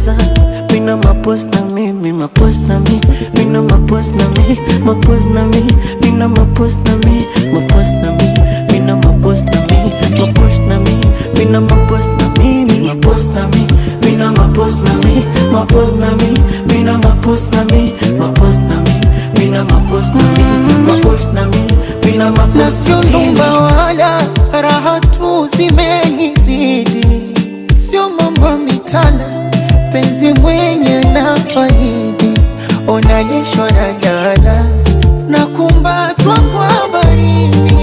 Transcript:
Weza mina mapost na mi mapost na mi, mina mapost na mi mapost na mi, mina mapost na mi mapost na mi, mina mapost na mi mapost na mi, mina mapost na mi mapost na mi, mina mapost na mi mapost na mi, mina mapost na mi mapost na mi, mina mapost na mi mapost na mi, mina mapost na sio lumba wala raha tu zimenizidi, sio mambo mitana penzi mwenye na faidi, onalishwa na gala na kumbatwa kwa baridi.